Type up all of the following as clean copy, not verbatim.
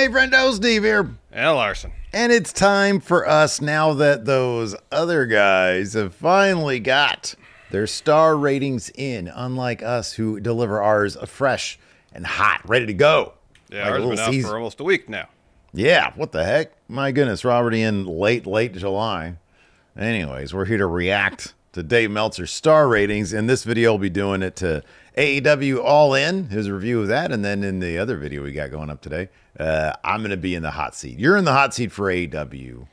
Hey, friendo, Steve here. And Larson. And it's time for us, now that those other guys have finally got their star ratings in, unlike us who deliver ours fresh and hot, ready to go. Yeah, ours has been out for almost a week now. Yeah, what the heck? My goodness, we're already in late July. Anyways, we're here to react to Dave Meltzer's star ratings. In this video, we'll be doing it to AEW All In, his review of that. And then in the other video we got going up today, I'm going to be in the hot seat. You're in the hot seat for AEW.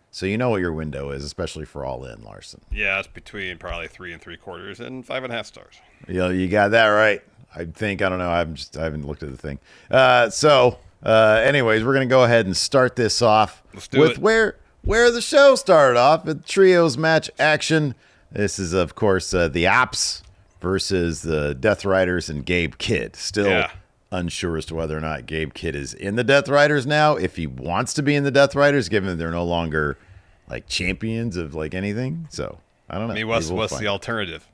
So you know what your window is, especially for All In, Larson. Yeah, it's between probably 3 3/4 and 5.5 stars. Yeah, you got that right. I think, I don't know. I haven't looked at the thing. Anyways, we're going to go ahead and start this off with where the show started off, with trios match action. This is, of course, the Ops versus the Death Riders and Gabe Kidd. Still unsure as to whether or not Gabe Kidd is in the Death Riders now. If he wants to be in the Death Riders, given that they're no longer like champions of like anything. So I don't know. I mean, what's the alternative?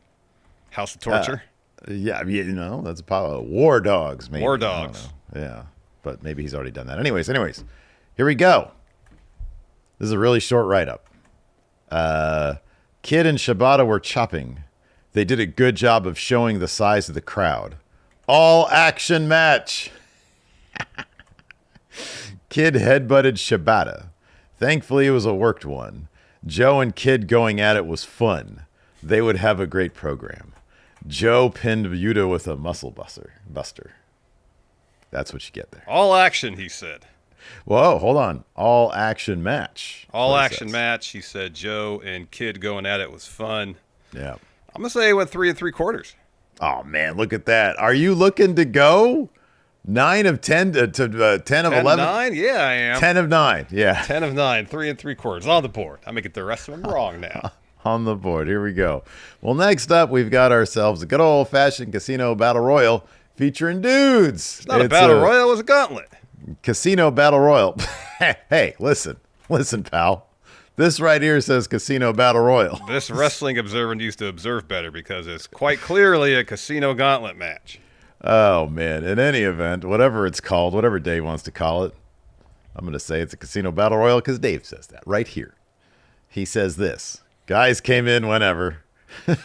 House of Torture? Yeah, you know, that's probably War Dogs. Maybe. War Dogs. Yeah, but maybe he's already done that. Anyways, here we go. This is a really short write-up. Kidd and Shibata were chopping. They did a good job of showing the size of the crowd. All action match. Kidd headbutted Shibata. Thankfully, it was a worked one. Joe and Kidd going at it was fun. They would have a great program. Joe pinned Yuta with a muscle buster. That's what you get there. All action, he said. Whoa, hold on. All action match. All action match. He said Joe and Kidd going at it was fun. Yeah. I'm going to say it went 3 3/4. Oh, man, look at that. Are you looking to go 9 of 10 to 10 of 10 11? 9? Yeah, I am. 10 of 9, yeah. 10 of 9, 3 3/4 on the board. I'm going to get the rest of them wrong now. On the board. Here we go. Well, next up, we've got ourselves a good old-fashioned casino battle royal featuring dudes. It's not a battle royal. It was a gauntlet. Casino battle royal. Hey, listen, pal. This right here says Casino Battle Royal. This wrestling observer needs to observe better because it's quite clearly a casino gauntlet match. Oh, man. In any event, whatever it's called, whatever Dave wants to call it, I'm going to say it's a Casino Battle Royal because Dave says that right here. He says this. Guys came in whenever. He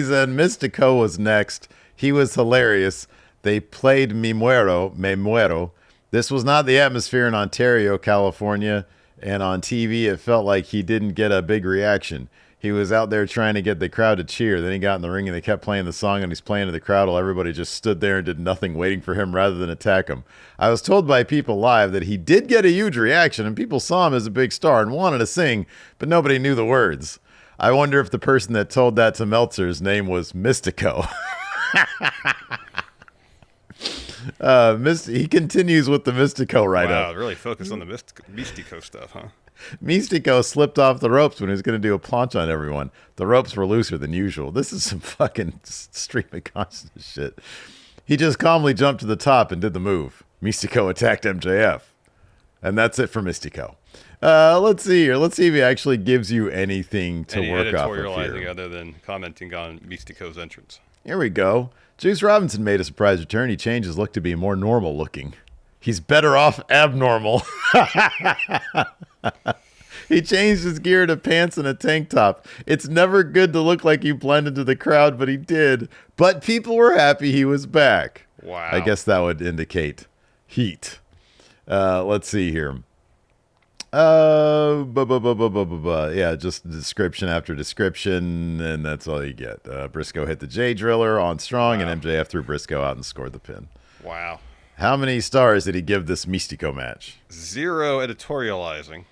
said Mystico was next. He was hilarious. They played Me Muero. This was not the atmosphere in Ontario, California. And on TV, it felt like he didn't get a big reaction. He was out there trying to get the crowd to cheer. Then he got in the ring and they kept playing the song and he's playing to the crowd while everybody just stood there and did nothing, waiting for him rather than attack him. I was told by people live that he did get a huge reaction and people saw him as a big star and wanted to sing, but nobody knew the words. I wonder if the person that told that to Meltzer's name was Mystico. He continues with the Mystico write-up. Wow, really focused on the Mystico stuff, huh? Mystico slipped off the ropes when he was going to do a planche on everyone. The ropes were looser than usual. This is some fucking stream of consciousness shit. He just calmly jumped to the top and did the move. Mystico attacked MJF. And that's it for Mystico. Let's see here. Let's see if he actually gives you anything to work off of here. Editorializing other than commenting on Mystico's entrance. Here we go. Juice Robinson made a surprise return. He changed his look to be more normal looking. He's better off abnormal. He changed his gear to pants and a tank top. It's never good to look like you blend into the crowd, but he did. But people were happy he was back. Wow. I guess that would indicate heat. Let's see here. Yeah, just description after description, and that's all you get. Briscoe hit the J Driller on Strong, and MJF threw Briscoe out and scored the pin. Wow. How many stars did he give this Mystico match? 0 editorializing.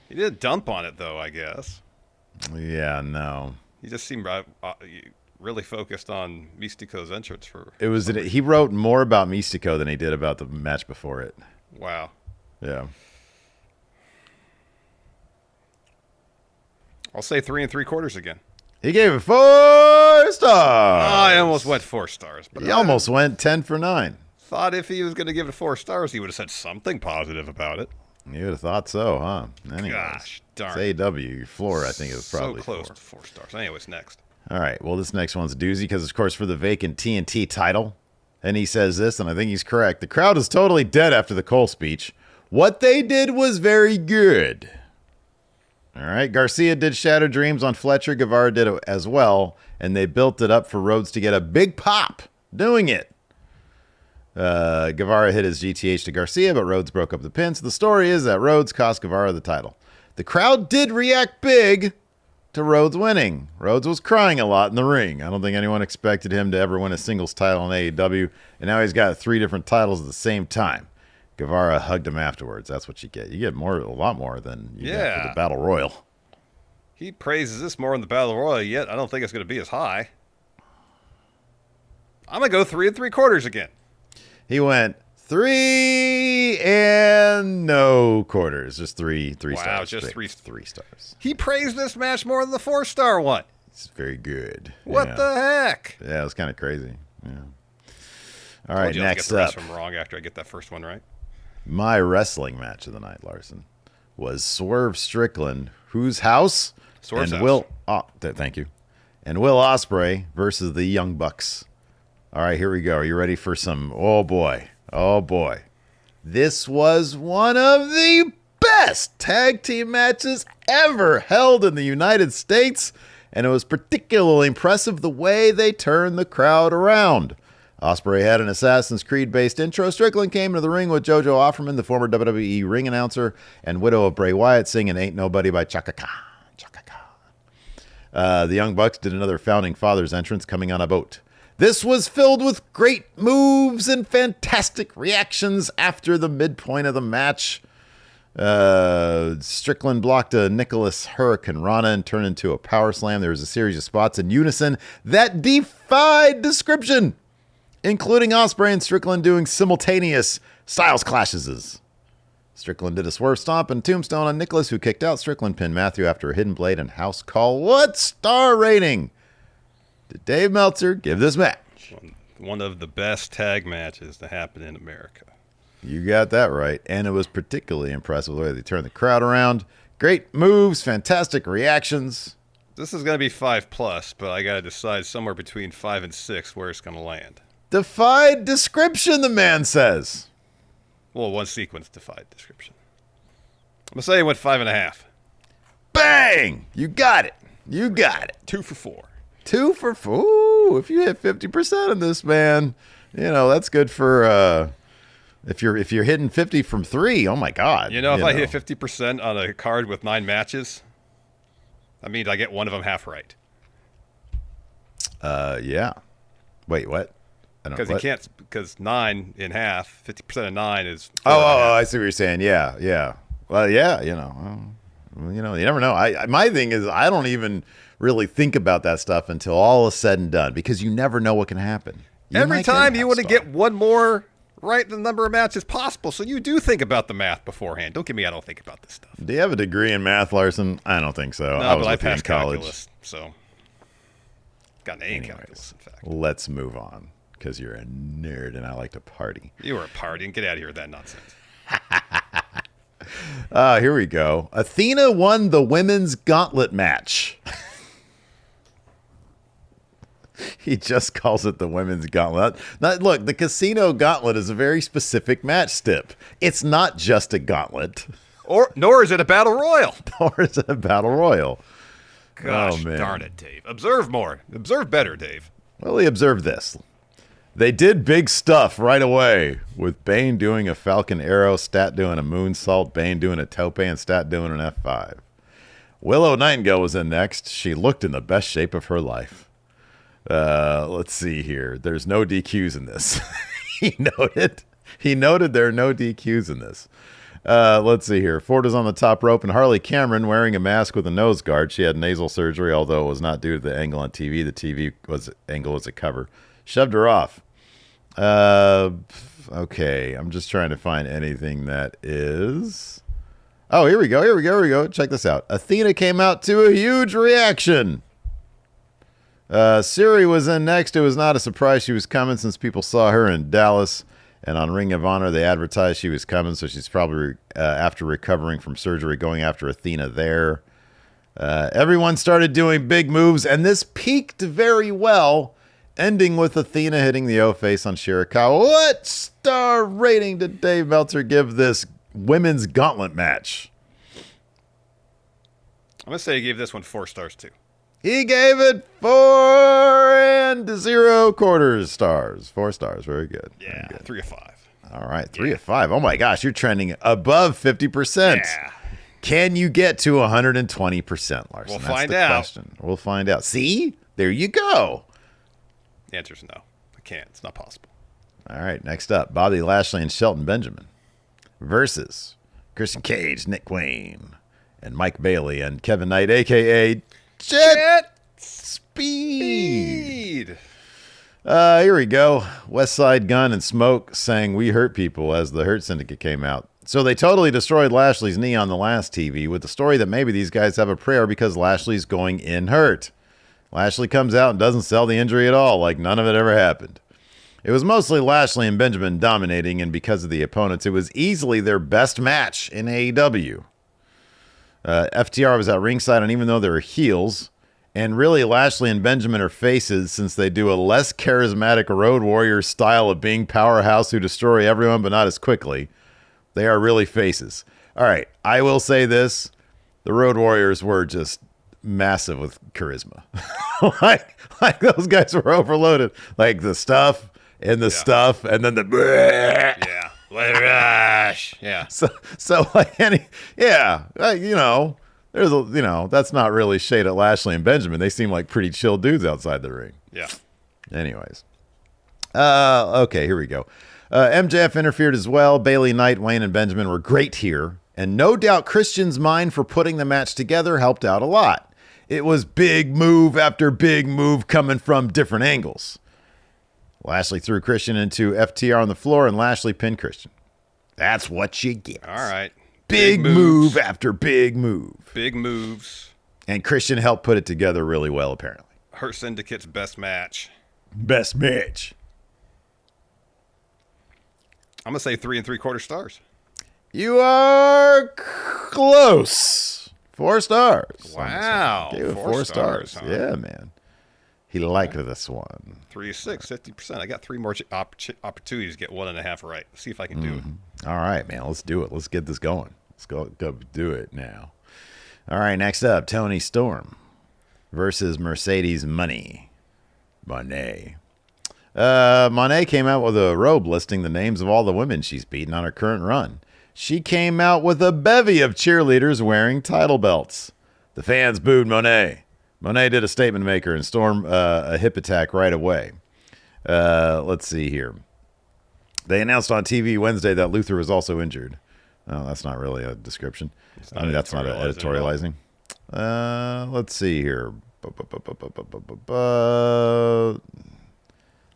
He did a dump on it, though, I guess. Yeah, no. He just seemed really focused on Mystico's entrance. He wrote more about Mystico than he did about the match before it. Wow. Yeah. I'll say 3 3/4 again. He gave it 4 stars. I almost went 4 stars. But he almost went 10 for 9. Thought if he was going to give it 4 stars, he would have said something positive about it. You would have thought so, huh? Anyways, gosh darn. It's AEW. Your floor, I think, is probably so close 4. to 4 stars. Anyways, next. All right. Well, this next one's a doozy because, of course, for the vacant TNT title, And he says this, and I think he's correct. The crowd is totally dead after the Cole speech. What they did was very good. All right. Garcia did Shattered Dreams on Fletcher. Guevara did it as well. And they built it up for Rhodes to get a big pop doing it. Guevara hit his GTH to Garcia, but Rhodes broke up the pin. So the story is that Rhodes cost Guevara the title. The crowd did react big to Rhodes winning. Rhodes was crying a lot in the ring. I don't think anyone expected him to ever win a singles title in AEW, and now he's got 3 different titles at the same time. Guevara hugged him afterwards. That's what you get. You get a lot more than you get for the Battle Royal. He praises this more in the Battle Royal, yet I don't think it's going to be as high. I'm going to go 3 3/4 again. He went 3 and no quarters. Just three stars. Wow, just 3 stars. He praised this match more than the 4-star one. It's very good. What the heck? Yeah, it was kind of crazy. Yeah. All right, next I get the up. rest of them wrong after I get that first one right. My wrestling match of the night, Larson, was Swerve Strickland, whose house? Swerve's and house. Thank you. And Will Osprey versus the Young Bucks. All right, here we go. Are you ready for some? Oh boy. This was one of the best tag team matches ever held in the United States, and it was particularly impressive the way they turned the crowd around. Osprey had an Assassin's Creed-based intro. Strickland came into the ring with JoJo Offerman, the former WWE ring announcer, and widow of Bray Wyatt, singing Ain't Nobody by Chaka Khan. The Young Bucks did another Founding Fathers entrance coming on a boat. This was filled with great moves and fantastic reactions after the midpoint of the match. Strickland blocked a Nicholas Hurricane Rana and turned into a power slam. There was a series of spots in unison that defied description, including Osprey and Strickland doing simultaneous styles clashes. Strickland did a swerve stomp and tombstone on Nicholas, who kicked out. Strickland pinned Matthew after a hidden blade and house call. What star rating did Dave Meltzer give this match? One of the best tag matches to happen in America. You got that right. And it was particularly impressive the way they turned the crowd around. Great moves, fantastic reactions. This is going to be 5+, but I got to decide somewhere between 5 and 6 where it's going to land. Defied description, the man says. Well, one sequence defied description. I'm going to say it went 5.5. Bang! You got it. 2 for 4. 2 for 4. Ooh, if you hit 50% of this, man, that's good for if you're hitting 50 from 3. Oh my God! If I hit 50% on a card with 9 matches, that means I get one of them half right. Yeah. Wait, what? Because 9 in half, 50% of 9 is. I see what you're saying. Yeah. Well, yeah. You never know. My thing is, I don't even really think about that stuff until all is said and done, because you never know what can happen. Every time you want to get one more right than the number of matches possible, so you do think about the math beforehand. Don't get me, I don't think about this stuff. Do you have a degree in math, Larson? I don't think so. No, but I passed calculus, so got an A in calculus, in fact. Let's move on, because you're a nerd and I like to party. You were a party, and get out of here with that nonsense. Here we go. Athena won the women's gauntlet match. He just calls it the women's gauntlet. Now, look, the casino gauntlet is a very specific match stip. It's not just a gauntlet. Nor is it a battle royal. Gosh, darn it, Dave. Observe more. Observe better, Dave. Well, he observed this. They did big stuff right away, with Bane doing a Falcon Arrow, Stat doing a moonsault, Bane doing a tope, and Stat doing an F5. Willow Nightingale was in next. She looked in the best shape of her life. Let's see here. There's no DQs in this. He noted there are no DQs in this. Let's see here. Ford is on the top rope, and Harley Cameron wearing a mask with a nose guard. She had nasal surgery, although it was not due to the angle on TV. The angle was a cover. Shoved her off. Okay. I'm just trying to find anything that is. Oh, here we go. Check this out. Athena came out to a huge reaction. Siri was in next. It was not a surprise she was coming, since people saw her in Dallas, and on Ring of Honor they advertised she was coming, so she's probably after recovering from surgery going after Athena there. Everyone started doing big moves, and this peaked very well ending with Athena hitting the O-face on Shirakawa. What star rating did Dave Meltzer give this women's gauntlet match? I'm going to say he gave this one 4 stars, too. He gave it 4.25 stars. 4 stars. Very good. Yeah, Very good. 3 of 5. All right, 3 of 5. Oh, my gosh. You're trending above 50%. Yeah. Can you get to 120%, Larson? We'll That's find the out. question. We'll find out. See? There you go. The answer is no. I can't. It's not possible. All right, next up, Bobby Lashley and Shelton Benjamin versus Christian Cage, Nick Wayne, and Mike Bailey and Kevin Knight, a.k.a. Jet Speed. Here we go. West Side Gun and Smoke sang "We Hurt People" as the Hurt Syndicate came out. So they totally destroyed Lashley's knee on the last TV with the story that maybe these guys have a prayer because Lashley's going in hurt. Lashley comes out and doesn't sell the injury at all, like none of it ever happened. It was mostly Lashley and Benjamin dominating, and because of the opponents, it was easily their best match in AEW. FTR was at ringside, and even though they were heels, and really Lashley and Benjamin are faces since they do a less charismatic Road Warrior style of being powerhouse who destroy everyone but not as quickly, they are really faces. All right, I will say this. The Road Warriors were just massive with charisma. like those guys were overloaded. Like the stuff and the stuff and then the Yeah. Rush. Yeah. So like there's that's not really shade at Lashley and Benjamin. They seem like pretty chill dudes outside the ring. Yeah. Anyways. Okay, here we go. MJF interfered as well. Bailey, Knight, Wayne, and Benjamin were great here. And no doubt Christian's mind for putting the match together helped out a lot. It was big move after big move coming from different angles. Lashley threw Christian into FTR on the floor, and Lashley pinned Christian. That's what you get. All right. Big move after big move. Big moves. And Christian helped put it together really well, apparently. Hurt Syndicate's best match. Best match. I'm going to say 3 3/4 stars. You are close. 4 stars. Wow. Gave it 4 stars. Huh? Yeah, man. He liked this one. 3 of 6, 50%. I got 3 more opportunities to get 1.5 right. Let's see if I can do it. All right, man. Let's do it. Let's get this going. Let's go do it now. All right, next up, Tony Storm versus Mercedes Monet. Monet came out with a robe listing the names of all the women she's beaten on her current run. She came out with a bevy of cheerleaders wearing title belts. The fans booed Monet. Monet did a statement maker and stormed a hip attack right away. Let's see here. They announced on TV Wednesday that Luther was also injured. Oh, that's not really a description. That's not editorializing. Let's see here. A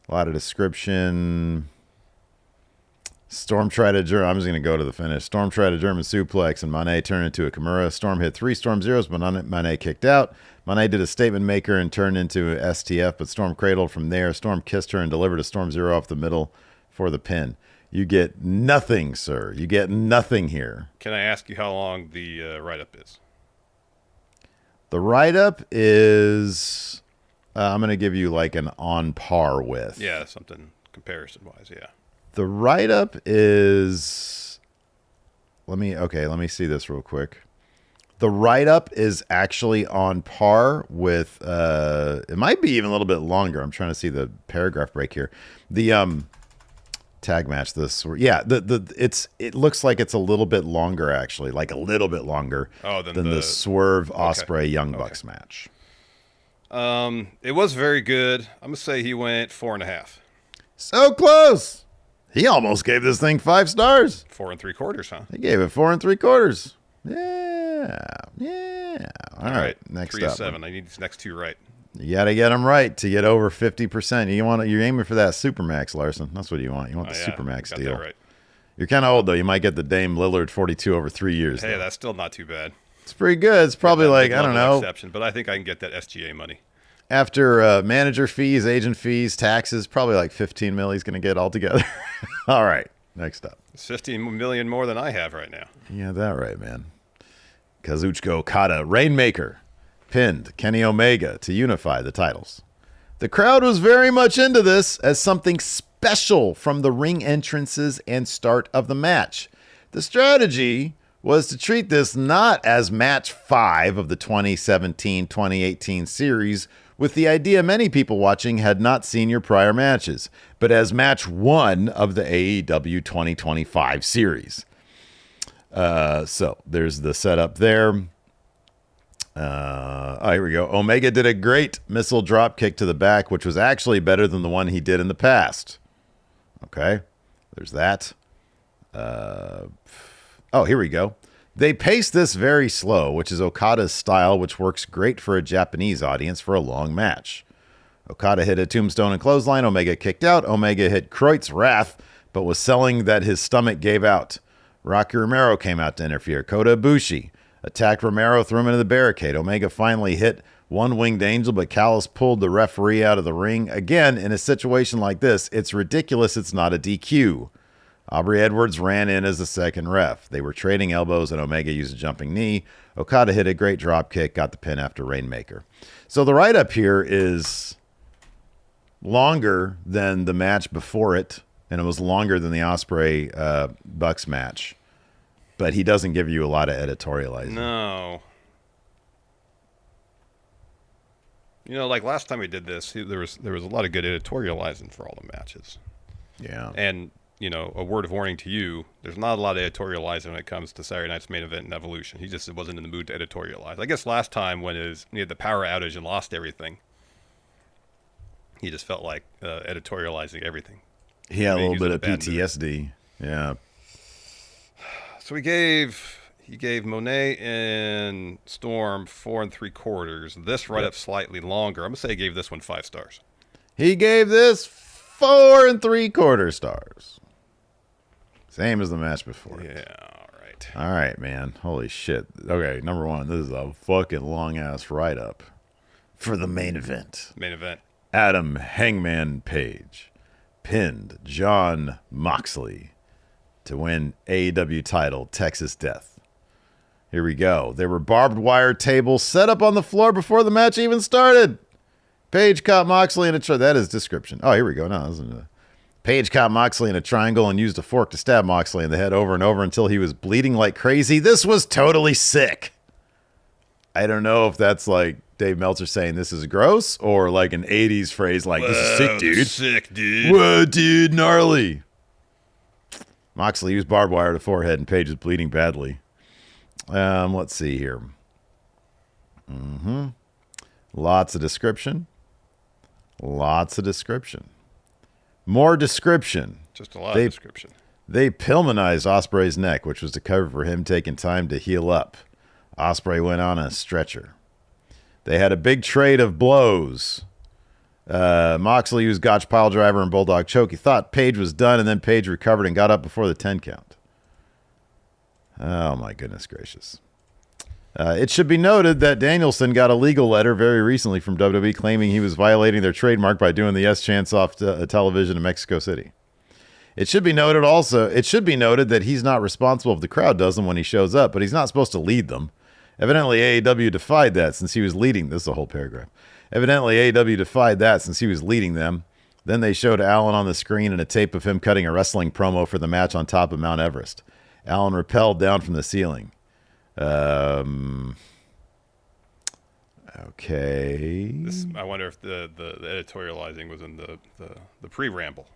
lot of description. Storm tried a German. I'm just going to go to the finish. Storm tried a German suplex, and Monet turned into a Kimura. Storm hit 3 Storm Zeros, but Monet kicked out. Monet did a statement maker and turned into a STF, but Storm cradled from there. Storm kissed her and delivered a Storm Zero off the middle for the pin. You get nothing, sir. You get nothing here. Can I ask you how long the write-up is? The write-up is, I'm going to give you like an on par with. Yeah, something comparison-wise, yeah. The write-up is, let me see this real quick. The write-up is actually on par with, it might be even a little bit longer. I'm trying to see the paragraph break here. The tag match, it looks like it's a little bit longer, actually, like a little bit longer than the Swerve Osprey Young Bucks match. It was very good. I'm going to say he went 4.5. So close. He almost gave this thing 5 stars. 4 3/4, huh? He gave it 4 3/4. Yeah. All right. Next 3 of up. 7. I need these next 2 right. You got to get them right to get over 50%. You're aiming for that Supermax, Larson. That's what you want. You want the Supermax deal. Right. You're kind of old, though. You might get the Dame Lillard 42 over 3 years. Hey, though. that's still not too bad. It's pretty good. It's probably like, I don't know. Exception, but I think I can get that SGA money. After manager fees, agent fees, taxes, probably like 15 mil he's going to get altogether. All right. Next up. It's 15 million more than I have right now. Yeah, that right, man. Kazuchika Okada, Rainmaker, pinned Kenny Omega to unify the titles. The crowd was very much into this as something special from the ring entrances and start of the match. The strategy was to treat this not as match 5 of the 2017-2018 series, with the idea many people watching had not seen your prior matches, but as match 1 of the AEW 2025 series. So there's the setup there. Here we go. Omega did a great missile drop kick to the back, which was actually better than the one he did in the past. Okay, there's that. Here we go. They paced this very slow, which is Okada's style, which works great for a Japanese audience for a long match. Okada hit a tombstone and clothesline. Omega kicked out. Omega hit Kreut's Wrath, but was selling that his stomach gave out. Rocky Romero came out to interfere. Kota Ibushi attacked Romero, threw him into the barricade. Omega finally hit one winged angel, but Callis pulled the referee out of the ring. Again, in a situation like this, it's ridiculous it's not a DQ. Aubrey Edwards ran in as the second ref. They were trading elbows, and Omega used a jumping knee. Okada hit a great drop kick, got the pin after Rainmaker. So the write-up here is longer than the match before it, and it was longer than the Osprey Bucks match. But he doesn't give you a lot of editorializing. No. You know, like last time we did this, there was a lot of good editorializing for all the matches. Yeah. And, you know, a word of warning to you, there's not a lot of editorializing when it comes to Saturday Night's Main Event and Evolution. He just wasn't in the mood to editorialize. I guess last time when he had the power outage and lost everything, he just felt like editorializing everything. He had a little bit of PTSD. Yeah. So he gave Monet and Storm 4 3/4. This write-up slightly longer. I'm gonna say he gave this one 5 stars. He gave this 4 3/4 stars. Same as the match before. Yeah, all right. All right, man. Holy shit. Okay, number 1. This is a fucking long-ass write-up for the main event. Main event. Adam Hangman Page pinned John Moxley to win AEW title, Texas Death. Here we go. There were barbed wire tables set up on the floor before the match even started. Page caught Moxley in a that is description. Oh, here we go. No, Page caught Moxley in a triangle and used a fork to stab Moxley in the head over and over until he was bleeding like crazy. This was totally sick. I don't know if that's like Dave Meltzer saying this is gross or like an 80s phrase like, this is sick, dude. Sick, dude. Whoa, dude, gnarly. Moxley used barbed wire to the forehead and Page was bleeding badly. Let's see here. Lots of description. More description. Just a lot of description. They Pillmanized Osprey's neck, which was to cover for him taking time to heal up. Osprey went on a stretcher. They had a big trade of blows. Moxley used Gotch piledriver and Bulldog choke. He thought Page was done, and then Page recovered and got up before the 10 count. Oh, my goodness gracious. It should be noted that Danielson got a legal letter very recently from WWE claiming he was violating their trademark by doing the yes chants off television in Mexico City. It should be noted that he's not responsible if the crowd does them when he shows up, but he's not supposed to lead them. Evidently, AEW defied that since he was leading. This is a whole paragraph. Evidently, AEW defied that since he was leading them. Then they showed Allen on the screen and a tape of him cutting a wrestling promo for the match on top of Mount Everest. Allen rappelled down from the ceiling. Okay. I wonder if the editorializing was in the pre-ramble.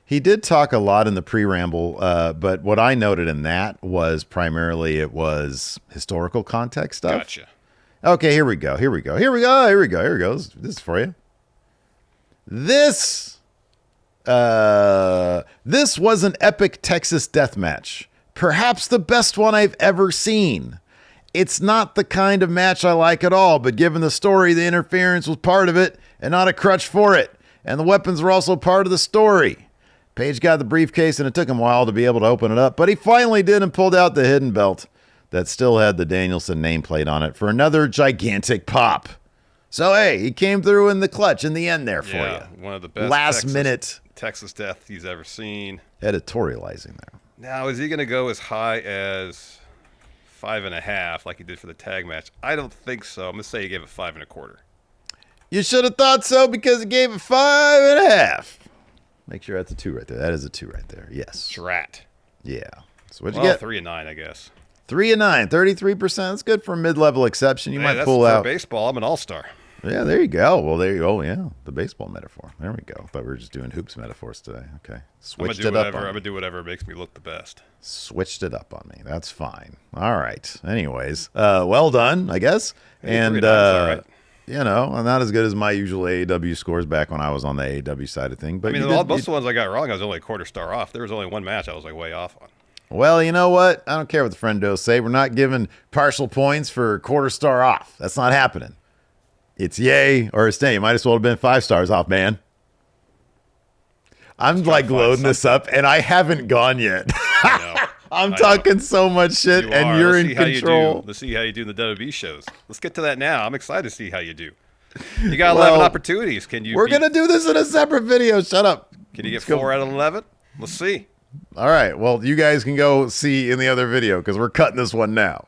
He did talk a lot in the pre-ramble, but what I noted in that was primarily it was historical context stuff. Gotcha. Okay, here we go. This is for you. This was an epic Texas death match. Perhaps the best one I've ever seen. It's not the kind of match I like at all, but given the story, the interference was part of it and not a crutch for it. And the weapons were also part of the story. Page got the briefcase and it took him a while to be able to open it up, but he finally did and pulled out the hidden belt that still had the Danielson nameplate on it for another gigantic pop. So, hey, he came through in the clutch in the end there for you. One of the best last-minute Texas death he's ever seen. Editorializing there. Now, is he going to go as high as 5.5 like he did for the tag match? I don't think so. I'm going to say he gave it 5 1/4. You should have thought so because it gave it 5.5. Make sure that's a 2 right there. That is a 2 right there. Yes. Drat. Yeah. So what'd you get? 3 and 9, I guess. 3 and 9, 33%. That's good for a mid-level exception. You might pull out. Baseball. I'm an all-star. Yeah, there you go. Well, there you go. Yeah, the baseball metaphor. There we go. Thought we were just doing hoops metaphors today. Okay. Switched it up. I'm going to do whatever makes me look the best. Switched it up on me. That's fine. All right. Anyways, well done, I guess. And, all right. you know, not as good as my usual AEW scores back when I was on the AEW side of things. But I mean, most of the ones I got wrong, I was only a quarter star off. There was only one match I was like way off on. Well, you know what? I don't care what the friendos say. We're not giving partial points for quarter star off. That's not happening. It's yay or it's nay. You might as well have been 5 stars off, man. I'm like loading this up, and I haven't gone yet. I'm talking so much shit, and you're in control. Let's see how you do in the WWE shows. Let's get to that now. I'm excited to see how you do. You got 11 opportunities. Can you? We're going to do this in a separate video. Shut up. Can you get 4 out of 11? Let's see. All right. Well, you guys can go see in the other video because we're cutting this one now.